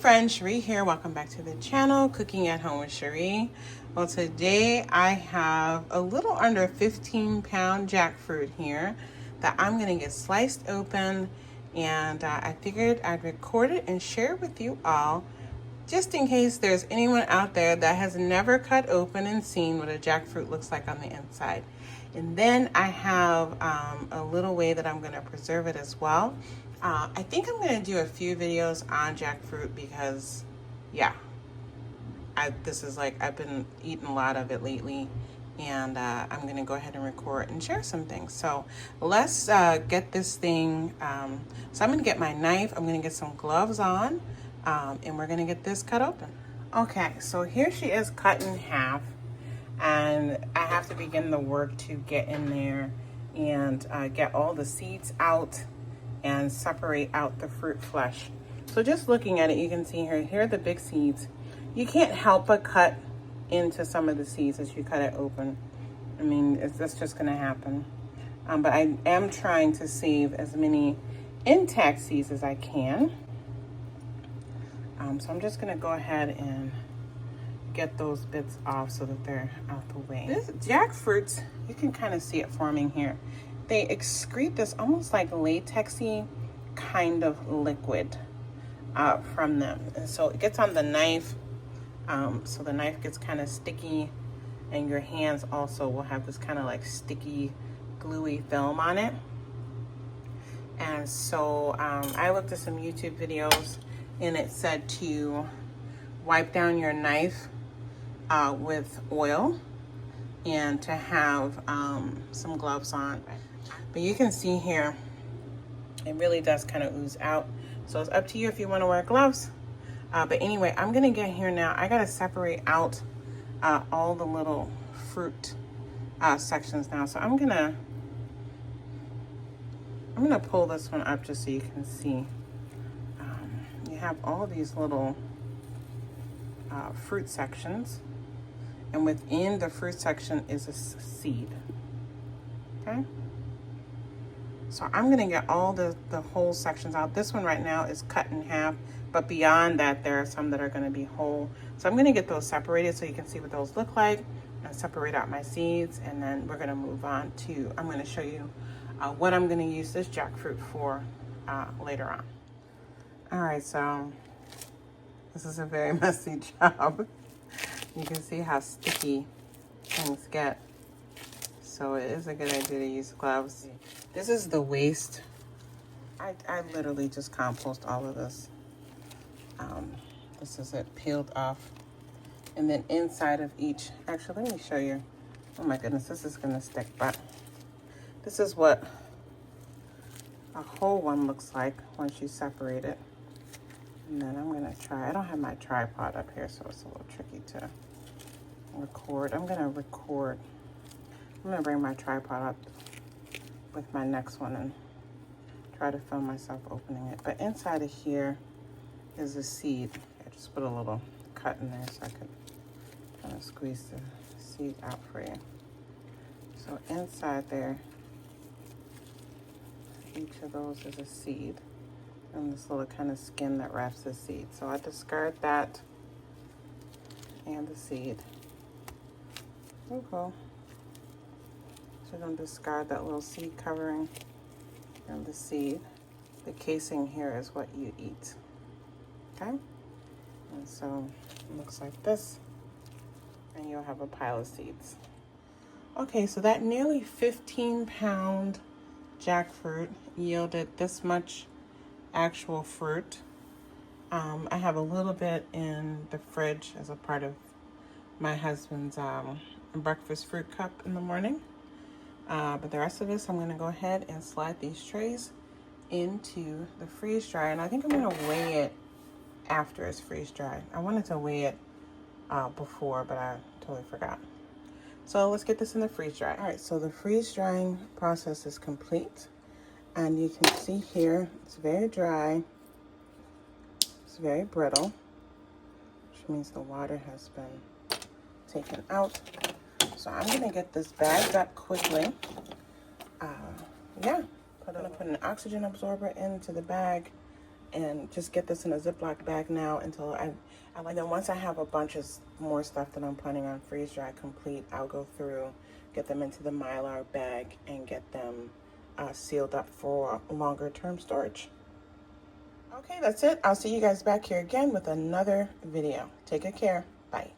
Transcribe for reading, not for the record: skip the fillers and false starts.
friends, Cherie here. Welcome back to the channel, Cooking at Home with Cherie. Well, today I have a little under 15-pound jackfruit here that I'm going to get sliced open, and I figured I'd record it and share it with you all, just in case there's anyone out there that has never cut open and seen what a jackfruit looks like on the inside. And then I have a little way that I'm going to preserve it as well. I think I'm going to do a few videos on jackfruit because, yeah, I've been eating a lot of it lately, and I'm going to go ahead and record and share some things. So let's get this thing. So I'm going to get my knife. I'm going to get some gloves on, and we're going to get this cut open. Okay, so here she is cut in half, and I have to begin the work to get in there and get all the seeds out and separate out the fruit flesh. So just looking at it, you can see here are the big seeds. You can't help but cut into some of the seeds as you cut it open. I mean, that's just gonna happen. But I am trying to save as many intact seeds as I can. So I'm just gonna go ahead and get those bits off so that they're out the way. This jackfruits, you can kind of see it forming here. They excrete this almost like latexy kind of liquid from them. And so it gets on the knife, so the knife gets kind of sticky, and your hands also will have this kind of like sticky, gluey film on it. And so I looked at some YouTube videos, and it said to wipe down your knife with oil and to have some gloves on. But you can see here, it really does kind of ooze out. So it's up to you if you want to wear gloves. But anyway, I'm going to get here now. I got to separate out all the little fruit sections now. So I'm going to pull this one up just so you can see. You have all these little fruit sections. And within the fruit section is a seed. Okay? So I'm gonna get all the whole sections out. This one right now is cut in half, but beyond that, there are some that are gonna be whole. So I'm gonna get those separated so you can see what those look like, and separate out my seeds, and then we're gonna move on to, I'm gonna show you what I'm gonna use this jackfruit for later on. All right, so this is a very messy job. You can see how sticky things get. So it is a good idea to use gloves. This is the waste. I literally just compost all of this. This is it peeled off. And then inside of each, actually, let me show you. Oh my goodness, this is gonna stick, but this is what a whole one looks like once you separate it. And then I'm gonna try, I don't have my tripod up here, so it's a little tricky to record. I'm gonna bring my tripod up with my next one and try to film myself opening it. But inside of here is a seed. I just put a little cut in there so I could kind of squeeze the seed out for you. So inside there, each of those is a seed, and this little kind of skin that wraps the seed. So I discard that and the seed. Okay. So you're going to discard that little seed covering and the seed. The casing here is what you eat. Okay? And so it looks like this, and you'll have a pile of seeds. Okay, so that nearly 15-pound jackfruit yielded this much actual fruit. I have a little bit in the fridge as a part of my husband's breakfast fruit cup in the morning. But the rest of this, I'm going to go ahead and slide these trays into the freeze dryer. And I think I'm going to weigh it after it's freeze dried. I wanted to weigh it before, but I totally forgot. So let's get this in the freeze dryer. All right, so the freeze drying process is complete. And you can see here, it's very dry. It's very brittle, which means the water has been taken out. So I'm gonna get this bagged up quickly. I'm gonna put an oxygen absorber into the bag, and just get this in a Ziploc bag now until I like. Then once I have a bunch of more stuff that I'm planning on freeze dry complete, I'll go through, get them into the Mylar bag, and get them sealed up for longer term storage. Okay, that's it. I'll see you guys back here again with another video. Take good care. Bye.